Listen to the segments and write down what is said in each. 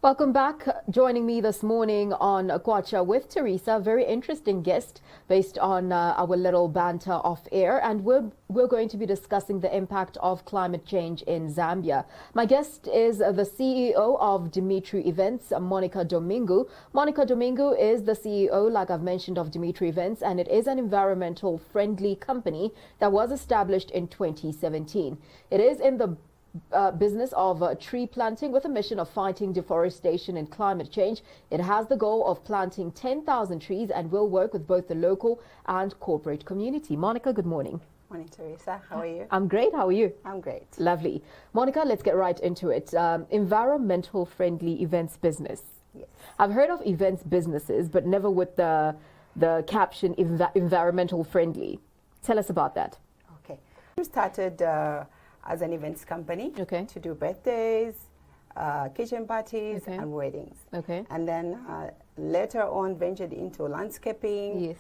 Welcome back. Joining me this morning on Kwacha with Teresa, very interesting guest based on our little banter off air, and we're going to be discussing the impact of climate change in Zambia. My guest is the CEO of Dimitri Events, Monica Domingo. Monica Domingo is the CEO, like I've mentioned, of Dimitri Events, and it is an environmental friendly company that was established in 2017. It is in the business of tree planting with a mission of fighting deforestation and climate change. It has the goal of planting 10,000 trees and will work with both the local and corporate community. Monica, good morning. Morning, Teresa. How are you? I'm great. How are you? I'm great. Lovely. Monica, let's get right into it. Environmental friendly events business. Yes. I've heard of events businesses, but never with the caption environmental friendly. Tell us about that. Okay. We started as an events company to do birthdays, kitchen parties, and weddings. Okay. And then later on ventured into landscaping,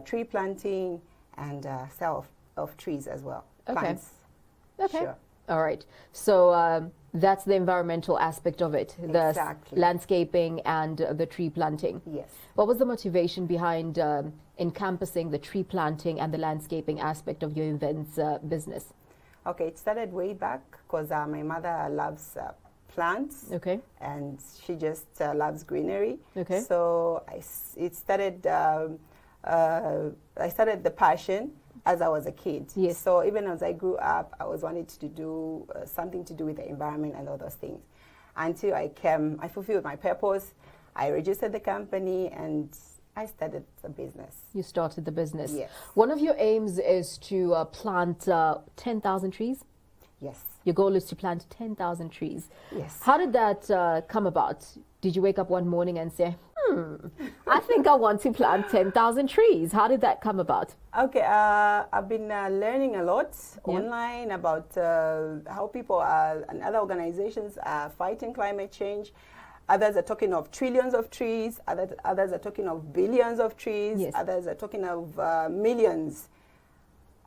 tree planting, and sale of trees as well. Okay. Plants. Okay. Sure. All right. So that's the environmental aspect of it, the Exactly. landscaping and the tree planting. Yes. What was the motivation behind encompassing the tree planting and the landscaping aspect of your events business? Okay, it started way back because my mother loves plants. Okay. And she just loves greenery. Okay. So I started the passion as I was a kid. Yes. So even as I grew up, I was wanting to do something to do with the environment and all those things. Until I fulfilled my purpose. I registered the company and I started the business. You started the business. Yes. One of your aims is to plant 10,000 trees? Yes. Your goal is to plant 10,000 trees. Yes. How did that come about? Did you wake up one morning and say, I think I want to plant 10,000 trees? How did that come about? Okay, I've been learning a lot online about how people and other organizations are fighting climate change. Others are talking of trillions of trees. Others are talking of billions of trees. Yes. Others are talking of millions.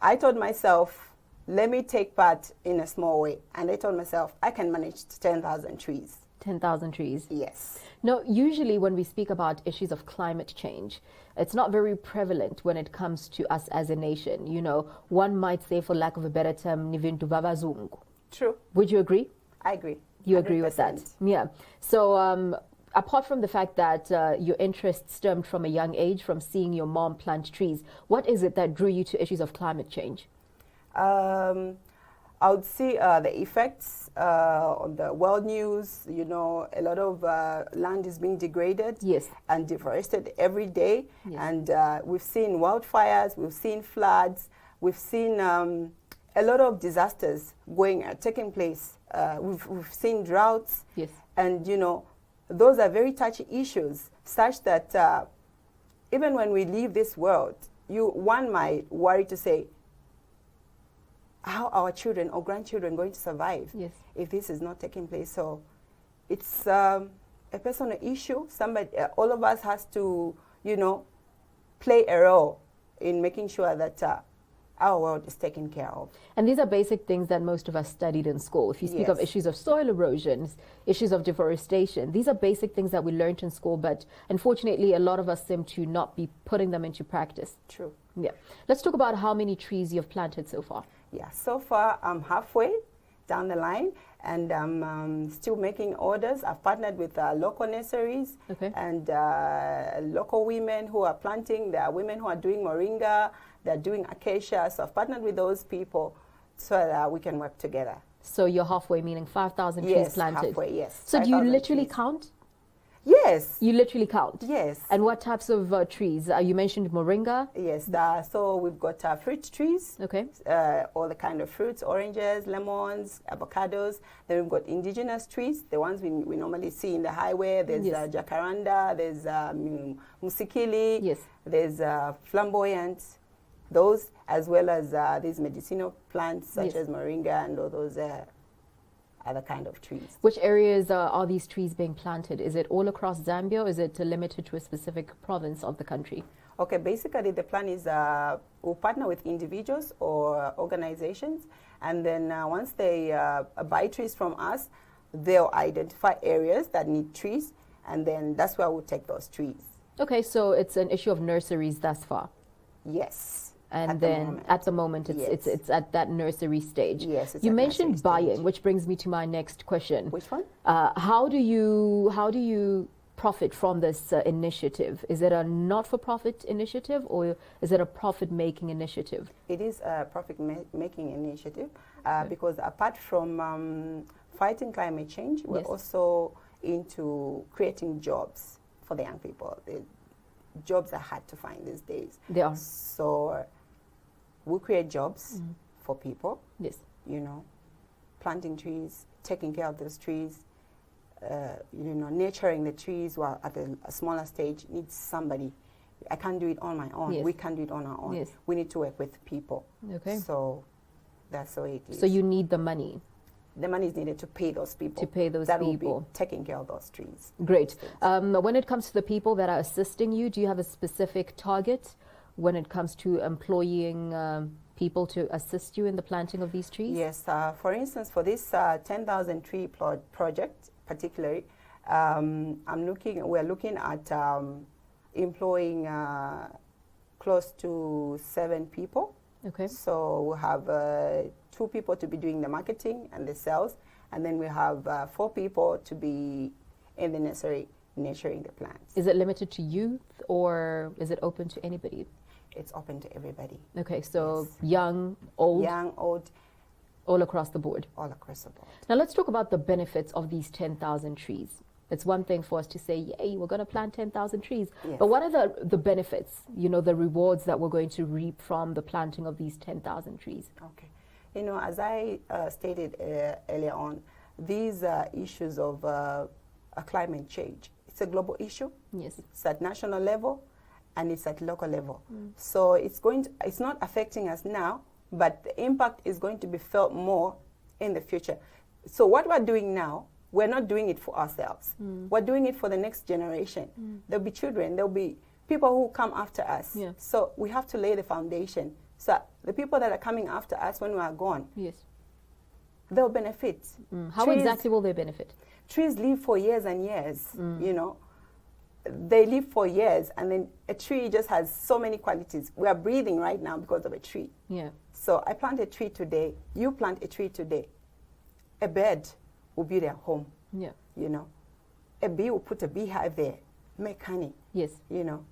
I told myself, let me take part in a small way. And I told myself, I can manage 10,000 trees. 10,000 trees? Yes. No, usually when we speak about issues of climate change, it's not very prevalent when it comes to us as a nation. You know, one might say, for lack of a better term, nivintu vavazungu. True. Would you agree? I agree. You agree with that? 100%. Yeah. So apart from the fact that your interest stemmed from a young age, from seeing your mom plant trees, what is it that drew you to issues of climate change? I would see the effects on the world news. You know, a lot of land is being degraded and deforested every day. Yes. And we've seen wildfires, we've seen floods, we've seen a lot of disasters taking place. We've seen droughts. Yes. And, you know, those are very touchy issues, such that even when we leave this world, one might worry to say, how our children or grandchildren going to survive if this is not taking place? So it's a personal issue. All of us has to, you know, play a role in making sure that our world is taken care of. And these are basic things that most of us studied in school. If you speak of issues of soil erosion, issues of deforestation, these are basic things that we learned in school, but unfortunately a lot of us seem to not be putting them into practice. True. Yeah. Let's talk about how many trees you've planted so far. Yeah, so far I'm halfway down the line and I'm still making orders. I've partnered with local nurseries and local women who are planting. There are women who are doing moringa, they're doing acacia. So I've partnered with those people so that we can work together. So you're halfway, meaning 5,000 trees planted? Halfway, yes. So do you literally count? Yes. You literally count? Yes. And what types of trees? You mentioned moringa? Yes. So we've got fruit trees. Okay. All the kind of fruits, oranges, lemons, avocados. Then we've got indigenous trees, the ones we normally see in the highway. There's jacaranda, there's musikili, there's flamboyant, those, as well as these medicinal plants such as moringa and all those other kind of trees. Which areas are these trees being planted? Is it all across Zambia or is it limited to a specific province of the country? Okay, basically the plan is we'll partner with individuals or organizations, and then once they buy trees from us, they'll identify areas that need trees, and then that's where we'll take those trees. Okay, so it's an issue of nurseries thus far. Yes. And then at the moment, it's at that nursery stage. Yes, it's you at mentioned nursery buying, stage. which brings me to my next question. Which one? How do you profit from this initiative? Is it a not-for-profit initiative, or is it a profit-making initiative? It is a profit-making initiative because apart from fighting climate change, we're also into creating jobs for the young people. Jobs are hard to find these days. They are. So we create jobs for people. Yes. You know, planting trees, taking care of those trees, you know, nurturing the trees while at a smaller stage needs somebody. I can't do it on my own. Yes. We can't do it on our own. Yes. We need to work with people. Okay. So that's the way it is. So you need the money. The money is needed to pay those people. To pay those that people. will be taking care of those trees. Great. When it comes to the people that are assisting you, do you have a specific target when it comes to employing people to assist you in the planting of these trees? Yes. For instance, for this 10,000 tree project, particularly, we're looking at employing close to 7 people. Okay. So we'll have 2 people to be doing the marketing and the sales, and then we have 4 people to be in the nursery nurturing the plants. Is it limited to youth, or is it open to anybody? It's open to everybody. Okay, so young, old, all across the board. All across the board. Now let's talk about the benefits of these 10,000 trees. It's one thing for us to say, yay, we're going to plant 10,000 trees. Yes. But what are the benefits, you know, the rewards that we're going to reap from the planting of these 10,000 trees? Okay. You know, as I stated earlier on, these issues of climate change, it's a global issue. Yes. It's at national level and it's at local level. So it's not affecting us now, but the impact is going to be felt more in the future. So what we're doing now, we're not doing it for ourselves. We're doing it for the next generation. There'll be children, there'll be people who come after us. Yeah. So we have to lay the foundation. So the people that are coming after us when we are gone, Yes. they'll benefit. How exactly will they benefit? Trees live for years and years, you know. They live for years, and then a tree just has so many qualities. We are breathing right now because of a tree. Yeah. So I plant a tree today, you plant a tree today. A bird will build their home, Yeah. you know. A bee will put a beehive there, make honey, Yes. you know.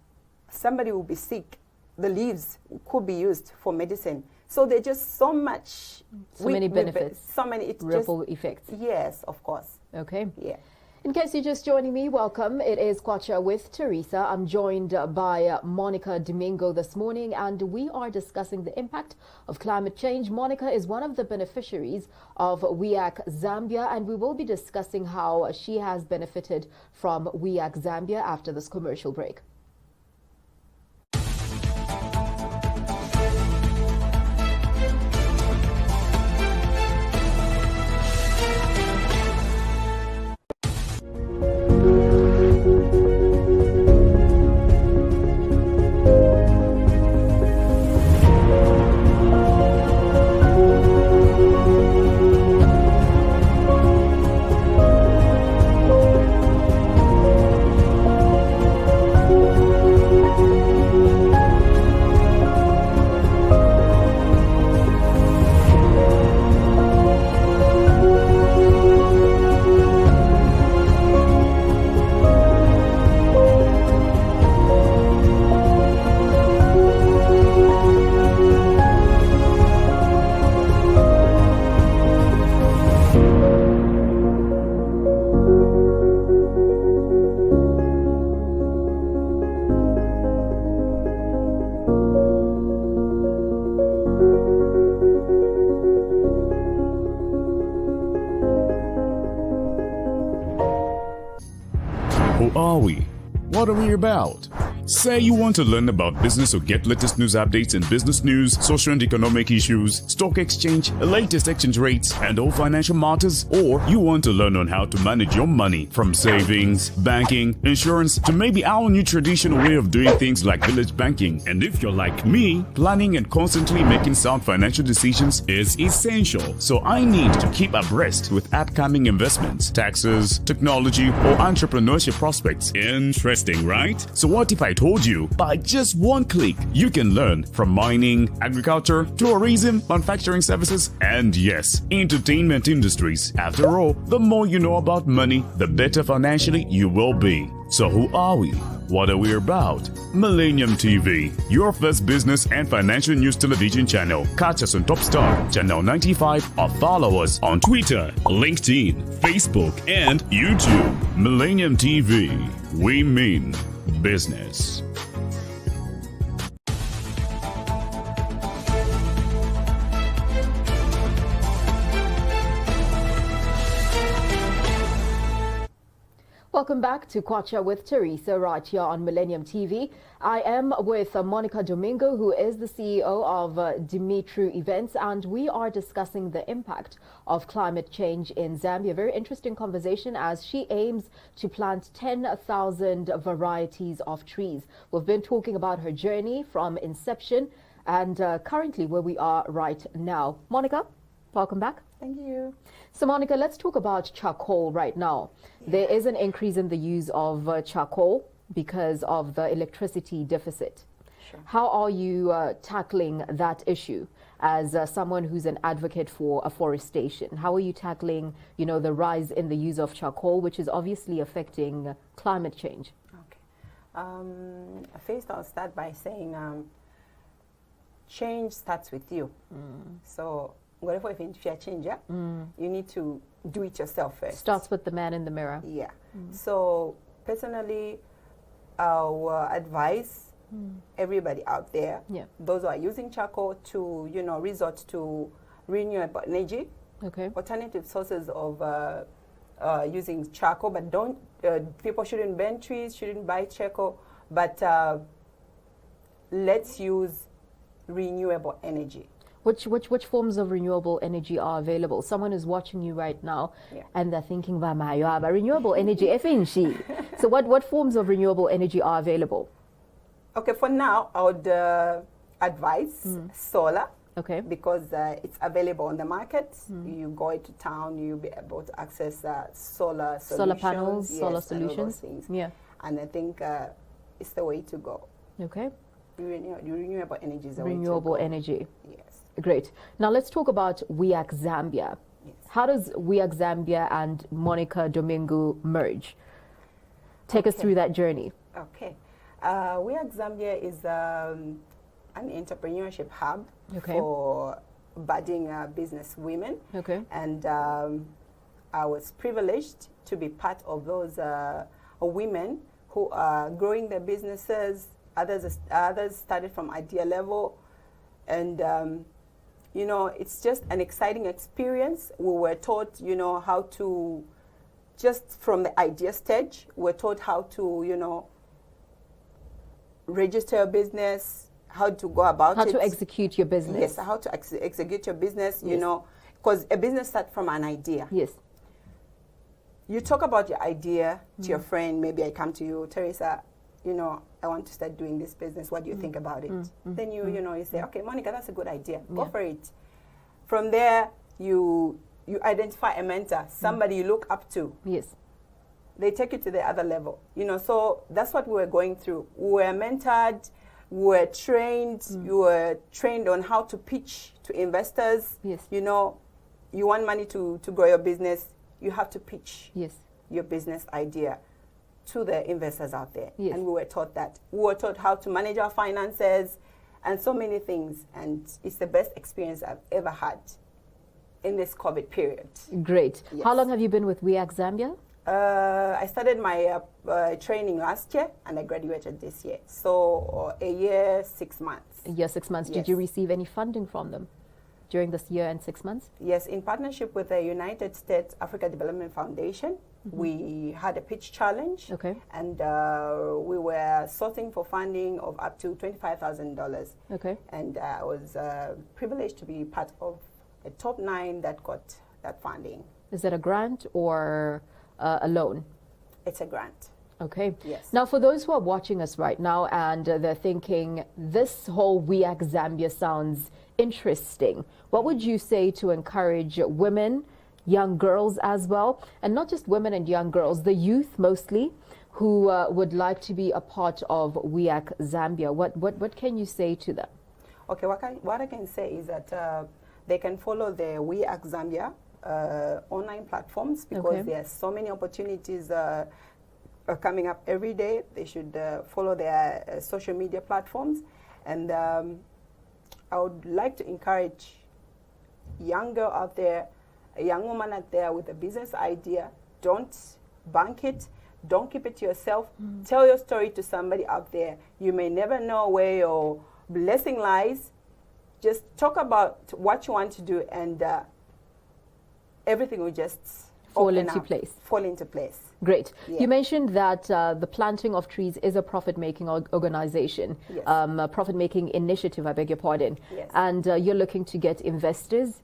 Somebody will be sick. The leaves could be used for medicine. So there's just so much. So many benefits. So many. It's Ripple effects. Yes, of course. Okay. Yeah. In case you're just joining me, welcome. It is Kwacha with Teresa. I'm joined by Monica Dimingo this morning, and we are discussing the impact of climate change. Monica is one of the beneficiaries of WEAC Zambia, and we will be discussing how she has benefited from WEAC Zambia after this commercial break. Who are we? What are we about? Say you want to learn about business or get latest news updates in business news, social and economic issues, stock exchange, latest exchange rates, and all financial matters, or you want to learn on how to manage your money from savings, banking, insurance, to maybe our new traditional way of doing things like village banking. And if you're like me, planning and constantly making sound financial decisions is essential. So I need to keep abreast with upcoming investments, taxes, technology, or entrepreneurship prospects. Interesting, right? So what if I told you by just one click you can learn from mining, agriculture, tourism, manufacturing services, and yes, entertainment industries. After all, the more you know about money, the better financially you will be. So who are we? What are we about? Millenium TV, your first business and financial news television channel. Catch us on Top Star, Channel 95, or follow us on Twitter, LinkedIn, Facebook, and YouTube. Millenium TV, we mean business. Welcome back to Kwacha with Teresa right here on Millenium TV. I am with Monica Dimingo, who is the CEO of Dimitru Events, and we are discussing the impact of climate change in Zambia. Very interesting conversation as she aims to plant 10,000 varieties of trees. We've been talking about her journey from inception and currently where we are right now. Monica, welcome back. Thank you. So Monica, let's talk about charcoal right now. There is an increase in the use of charcoal because of the electricity deficit. Sure. How are you tackling that issue as someone who's an advocate for afforestation? How are you tackling, the rise in the use of charcoal, which is obviously affecting climate change? Okay. First, I'll start by saying change starts with you. So whatever if you're a changer, you need to do it yourself first. Starts with the man in the mirror. Yeah. So personally, our advice, everybody out there, those who are using charcoal to, resort to renewable energy, alternative sources of using charcoal, but don't, people shouldn't burn trees, shouldn't buy charcoal, but let's use renewable energy. Which forms of renewable energy are available? Someone is watching you right now and they're thinking, but renewable energy, so what forms of renewable energy are available? Okay, for now, I would advise solar. Okay. Because it's available on the market. You go into town, you'll be able to access solar solutions. Solar panels, solar solutions. And yeah. And I think it's the way to go. Okay. Renewable energy is the way to go. Renewable energy. Yes. Great. Now let's talk about WEAC Zambia. Yes. How does WEAC Zambia and Monica Domingo merge? Take us through that journey. Okay. WEAC Zambia is an entrepreneurship hub for budding business women. Okay. And I was privileged to be part of those women who are growing their businesses. Others started from idea level. And it's just an exciting experience. We were taught, how to, just from the idea stage, we're taught how to, register a business, how to go about it. How to execute your business. Yes, how to execute your business, because a business starts from an idea. Yes. You talk about your idea to your friend. Maybe I come to you, Teresa, I want to start doing this business. What do you think about it? Then you say, okay, Monica, that's a good idea. Go for it. From there, you identify a mentor, somebody you look up to. Yes. They take you to the other level. So that's what we were going through. We were mentored, we were trained, you were trained on how to pitch to investors. Yes. You want money to grow your business, you have to pitch your business idea to the investors out there. Yes. And we were taught that. We were taught how to manage our finances and so many things. And it's the best experience I've ever had in this COVID period. Great. Yes. How long have you been with WEAC Zambia? I started my training last year and I graduated this year. So a year, 6 months. A year, 6 months. Yes. Did you receive any funding from them during this year and 6 months? Yes, in partnership with the United States Africa Development Foundation. We had a pitch challenge, and we were sourcing for funding of up to $25,000. Okay. And I was privileged to be part of a top 9 that got that funding. Is it a grant or a loan? It's a grant. Okay. Yes. Now, for those who are watching us right now and they're thinking, this whole We Act Zambia sounds interesting, what would you say to encourage women, young girls as well, and not just women and young girls, the youth mostly, who would like to be a part of We Act Zambia? What can you say to them? Okay, what I can say is that they can follow the We Act Zambia online platforms, because Okay. there are so many opportunities coming up every day. They should follow their social media platforms. And I would like to encourage a young girl out there, a young woman out there with a business idea. Don't bank it. Don't keep it to yourself. Tell your story to somebody out there. You may never know where your blessing lies. Just talk about what you want to do, and everything will just Fall open into up, place. Fall into place. Great. Yeah. You mentioned that the planting of trees is a profit-making organization, Yes. a profit-making initiative, I beg your pardon. Yes. And you're looking to get investors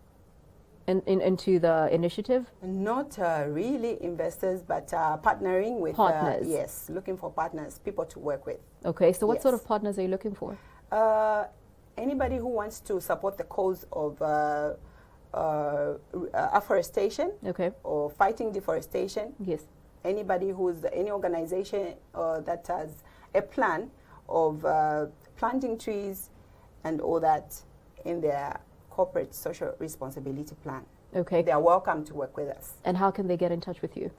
into the initiative? Not really investors, but partnering with Partners. yes, looking for partners, people to work with. Okay, so what sort Yes. of partners are you looking for? Anybody who wants to support the cause of afforestation Okay, or fighting deforestation. yes. Anybody who's any organization that has a plan of planting trees and all that in their corporate social responsibility plan. Okay, They are welcome to work with us. and how can they get in touch with you?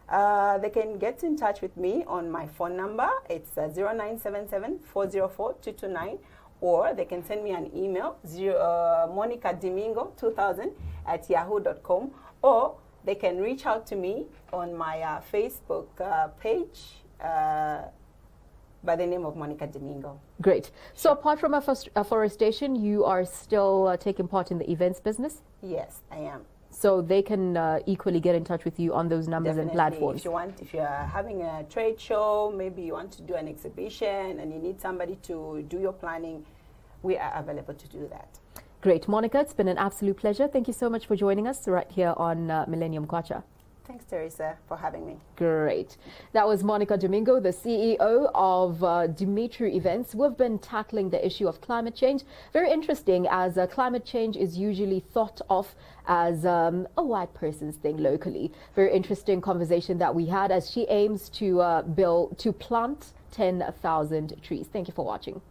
They can get in touch with me on my phone number. It's 0977-404-229, or they can send me an email, Monica Dimingo 2000 at yahoo.com, or they can reach out to me on my Facebook page by the name of Monica Dimingo. Great. So apart from afforestation, you are still taking part in the events business? Yes, I am. So they can equally get in touch with you on those numbers Definitely. and platforms. If you're having a trade show, maybe you want to do an exhibition and you need somebody to do your planning, we are available to do that. Great. Monica, it's been an absolute pleasure. Thank you so much for joining us right here on Millenium Kwacha. Thanks, Teresa, for having me. Great. That was Monica Dimingo, the CEO of Dimitri Events. We've been tackling the issue of climate change. Very interesting, as climate change is usually thought of as a white person's thing locally. Very interesting conversation that we had, as she aims to plant 10,000 trees. Thank you for watching.